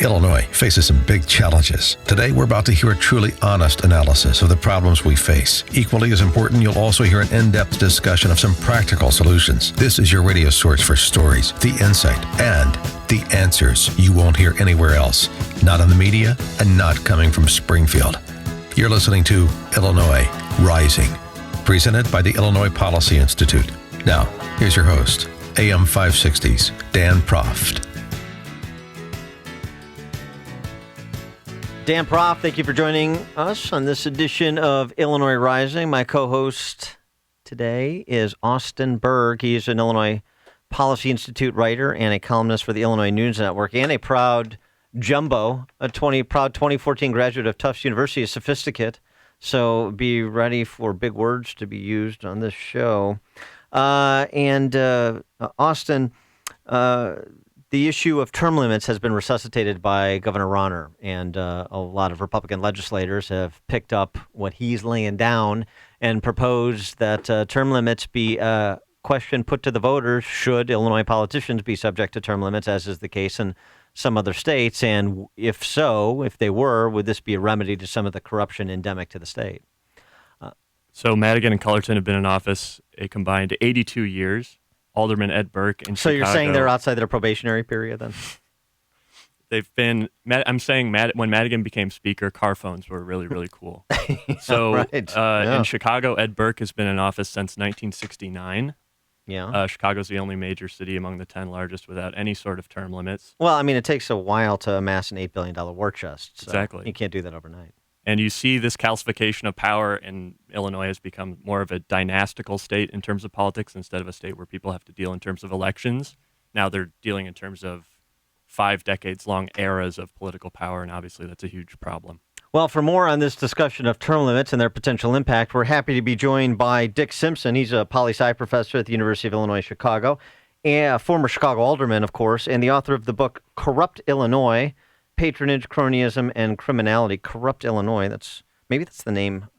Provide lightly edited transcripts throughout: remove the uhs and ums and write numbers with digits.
Illinois faces some big challenges. Today, we're about to hear a truly honest analysis of the problems we face. Equally as important, you'll also hear an in-depth discussion of some practical solutions. This is your radio source for stories, the insight, and the answers you won't hear anywhere else. Not in the media and not coming from Springfield. You're listening to Illinois Rising, presented by the Illinois Policy Institute. Now, here's your host, AM 560's Dan Proft. Dan Proft, thank you for joining us on this edition of Illinois Rising. My co-host today is Austin Berg. He's an Illinois Policy Institute writer and a columnist for the Illinois News Network, and a proud jumbo, proud 2014 graduate of Tufts University, a sophisticate. So be ready for big words to be used on this show. Austin, the issue of term limits has been resuscitated by Governor Rauner, and a lot of Republican legislators have picked up what he's laying down and proposed that term limits be a question put to the voters: should Illinois politicians be subject to term limits, as is the case in some other states? And if so, if they were, would this be a remedy to some of the corruption endemic to the state? So Madigan and Cullerton have been in office a combined 82 years. Alderman Ed Burke in Chicago. So you're saying they're outside their probationary period then? They've been, I'm saying when Madigan became speaker, car phones were really, really cool. So right. In Chicago, Ed Burke has been in office since 1969. Yeah. Chicago's the only major city among the 10 largest without any sort of term limits. Well, I mean, it takes a while to amass an $8 billion war chest. So exactly. You can't do that overnight. And you see this calcification of power in Illinois has become more of a dynastical state in terms of politics instead of a state where people have to deal in terms of elections. Now they're dealing in terms of 5 decades-long eras of political power, and obviously that's a huge problem. Well, for more on this discussion of term limits and their potential impact, we're happy to be joined by Dick Simpson. He's a poli-sci professor at the University of Illinois, Chicago, and a former Chicago alderman, of course, and the author of the book Corrupt Illinois: Patronage, Cronyism, and Criminality. Corrupt Illinois. Maybe that's the name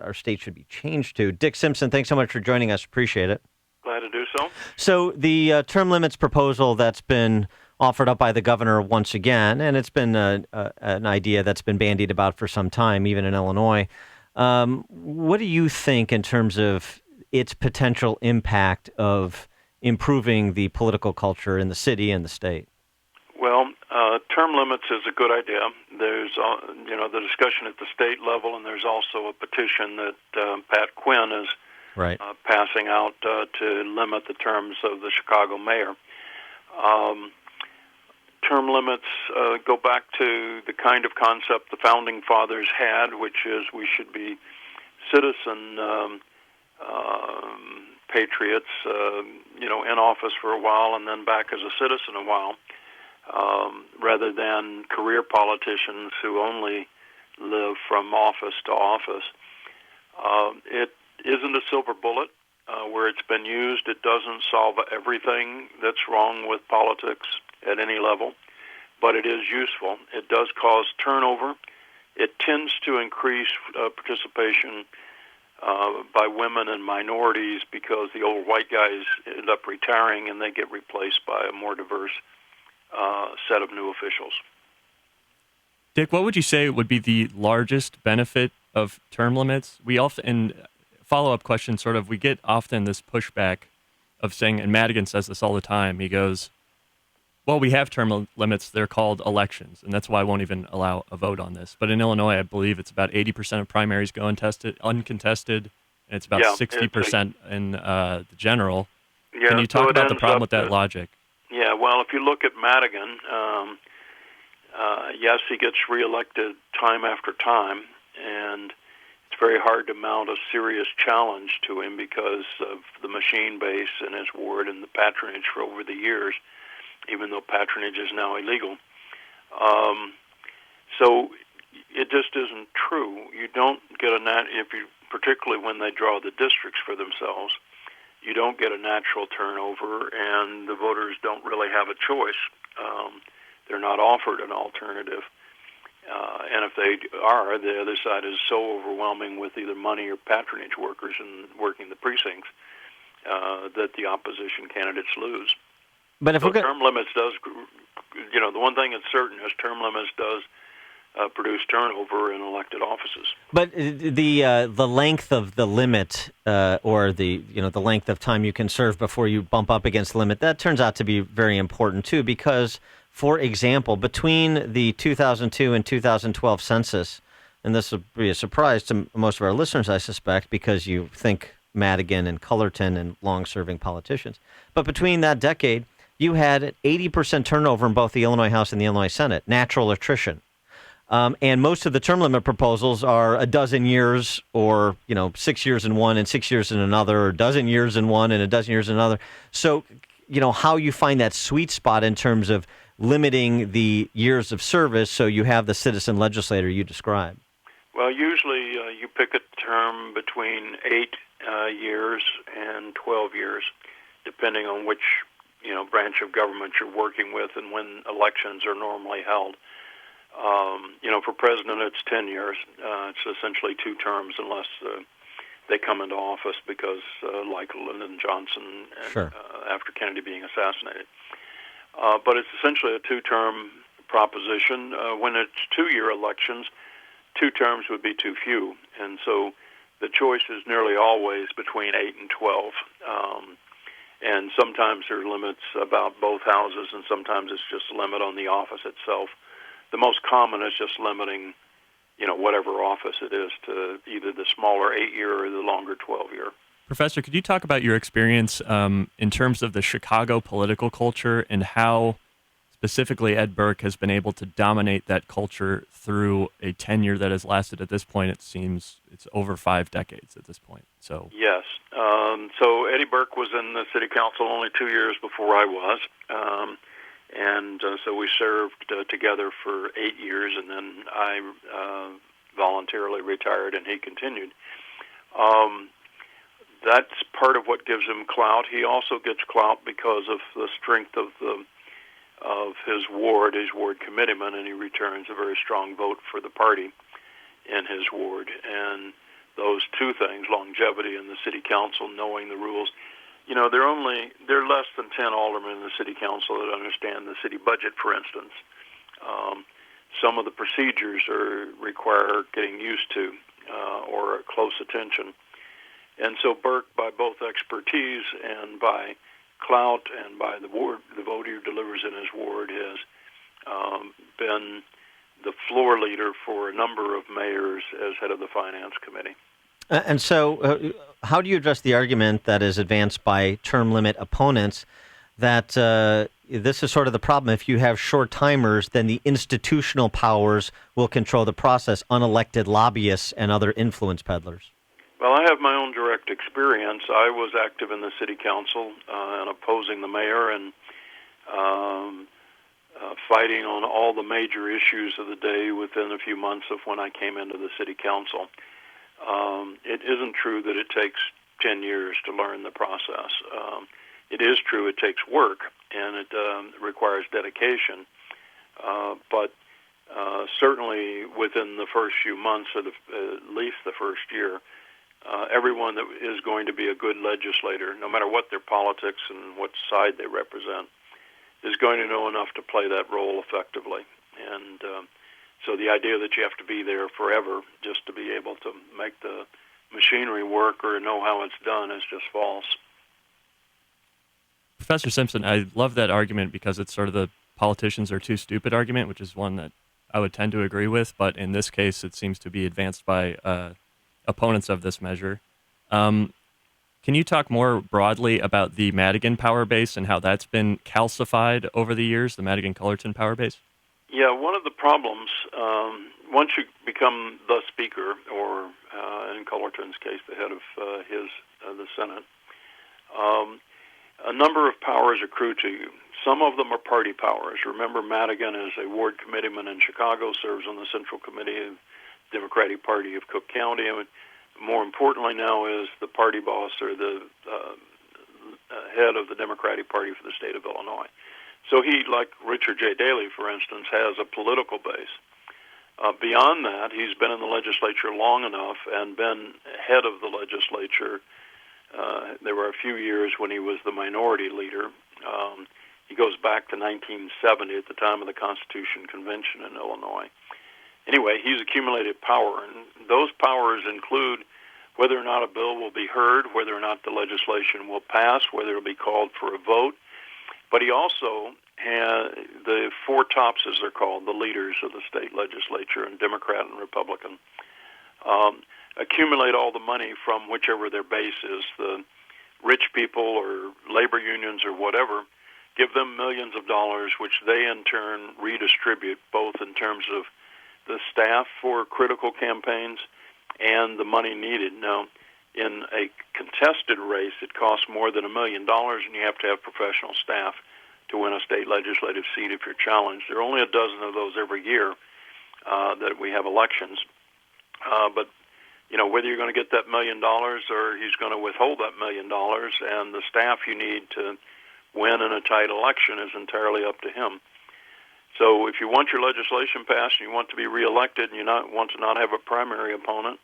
our state should be changed to. Dick Simpson, thanks so much for joining us. Appreciate it. Glad to do so. So the term limits proposal that's been offered up by the governor once again, and it's been an idea that's been bandied about for some time, even in Illinois. What do you think in terms of its potential impact of improving the political culture in the city and the state? Well, term limits is a good idea. There's, the discussion at the state level, and there's also a petition that Pat Quinn is passing out to limit the terms of the Chicago mayor. Term limits go back to the kind of concept the Founding Fathers had, which is we should be citizen patriots, in office for a while and then back as a citizen a while. Rather than career politicians who only live from office to office. It isn't a silver bullet. Where it's been used, it doesn't solve everything that's wrong with politics at any level, but it is useful. It does cause turnover. It tends to increase participation by women and minorities because the old white guys end up retiring and they get replaced by a more diverse set of new officials. Dick, what would you say would be the largest benefit of term limits? We often, in follow-up question, we get often this pushback of saying, and Madigan says this all the time, he goes, well, we have term limits, they're called elections, and that's why I won't even allow a vote on this. But in Illinois, I believe it's about 80% of primaries go uncontested, and it's about 60% in the general. Yeah, Can you talk about the problem with that logic? Yeah, well, if you look at Madigan, yes, he gets reelected time after time, and it's very hard to mount a serious challenge to him because of the machine base in his ward and the patronage for over the years, even though patronage is now illegal. So it just isn't true. You don't get particularly when they draw the districts for themselves, you don't get a natural turnover, and the voters don't really have a choice. They're not offered an alternative. And if they are, the other side is so overwhelming with either money or patronage workers and working the precincts that the opposition candidates lose. But if term limits does the one thing that's certain is term limits does produce turnover in elected offices. But the length of the limit, or the length of time you can serve before you bump up against the limit, that turns out to be very important too. Because, for example, between the 2002 and 2012 census, and this will be a surprise to most of our listeners, I suspect, because you think Madigan and Cullerton and long-serving politicians, but between that decade, you had 80% turnover in both the Illinois House and the Illinois Senate, natural attrition. And most of the term limit proposals are a dozen years, or 6 years in one and 6 years in another, or a dozen years in one and a dozen years in another. So, how you find that sweet spot in terms of limiting the years of service so you have the citizen legislator you described. Well, usually you pick a term between 8 years and 12 years, depending on which branch of government you're working with and when elections are normally held. For president, it's 10 years. It's essentially 2 terms unless they come into office because, like Lyndon Johnson, Sure. After Kennedy being assassinated. But it's essentially a 2-term proposition. When it's 2-year elections, 2 terms would be too few. And so the choice is nearly always between 8 and 12. And sometimes there are limits about both houses, and sometimes it's just a limit on the office itself. The most common is just limiting, whatever office it is to either the smaller 8-year or the longer 12-year. Professor, could you talk about your experience in terms of the Chicago political culture and how specifically Ed Burke has been able to dominate that culture through a tenure that has lasted at this point? It seems it's over 5 decades at this point. So yes. So Eddie Burke was in the city council only 2 years before I was. And so we served together for 8 years, and then I voluntarily retired, and he continued. That's part of what gives him clout. He also gets clout because of the strength of his ward committeeman, and he returns a very strong vote for the party in his ward. And those 2 things, longevity in the city council, knowing the rules. There are less than 10 aldermen in the city council that understand the city budget, for instance. Some of the procedures require getting used to or close attention. And so Burke, by both expertise and by clout and by the vote he delivers in his ward, has been the floor leader for a number of mayors as head of the finance committee. And so how do you address the argument that is advanced by term limit opponents that this is sort of the problem? If you have short-timers, then the institutional powers will control the process, unelected lobbyists and other influence peddlers. Well, I have my own direct experience. I was active in the city council and opposing the mayor and fighting on all the major issues of the day within a few months of when I came into the city council. It isn't true that it takes 10 years to learn the process. It is true it takes work, and it requires dedication. But certainly within the first few months, or at least the first year, everyone that is going to be a good legislator, no matter what their politics and what side they represent, is going to know enough to play that role effectively. And so the idea that you have to be there forever just to be able to make the machinery work or know how it's done is just false. Professor Simpson, I love that argument because it's sort of the politicians are too stupid argument, which is one that I would tend to agree with, but in this case it seems to be advanced by opponents of this measure. Can you talk more broadly about the Madigan power base and how that's been calcified over the years, the Madigan-Cullerton power base? Yeah, one of the problems, once you become the speaker, or in Cullerton's case, the head of the Senate, a number of powers accrue to you. Some of them are party powers. Remember, Madigan is a ward committeeman in Chicago, serves on the Central Committee of the Democratic Party of Cook County, and more importantly now is the party boss or the head of the Democratic Party for the state of Illinois. So he, like Richard J. Daley, for instance, has a political base. Beyond that, he's been in the legislature long enough and been head of the legislature. There were a few years when he was the minority leader. He goes back to 1970 at the time of the Constitution Convention in Illinois. Anyway, he's accumulated power, and those powers include whether or not a bill will be heard, whether or not the legislation will pass, whether it will be called for a vote. But he also has the four tops, as they're called, the leaders of the state legislature, and Democrat and Republican, accumulate all the money from whichever their base is, the rich people or labor unions or whatever, give them millions of dollars, which they in turn redistribute, both in terms of the staff for critical campaigns and the money needed. Now, in a contested race, it costs more than $1 million, and you have to have professional staff to win a state legislative seat if you're challenged. There are only a dozen of those every year that we have elections. But, you know, whether you're going to get that $1 million or he's going to withhold that $1 million, and the staff you need to win in a tight election is entirely up to him. So if you want your legislation passed and you want to be reelected and you want to not have a primary opponent,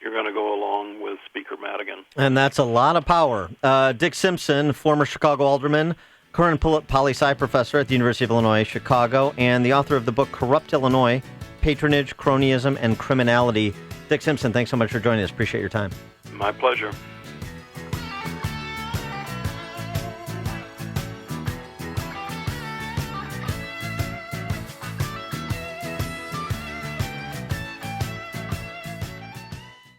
you're going to go along with Speaker Madigan. And that's a lot of power. Dick Simpson, former Chicago alderman, current poli-sci professor at the University of Illinois, Chicago, and the author of the book Corrupt Illinois, Patronage, Cronyism, and Criminality. Dick Simpson, thanks so much for joining us. Appreciate your time. My pleasure.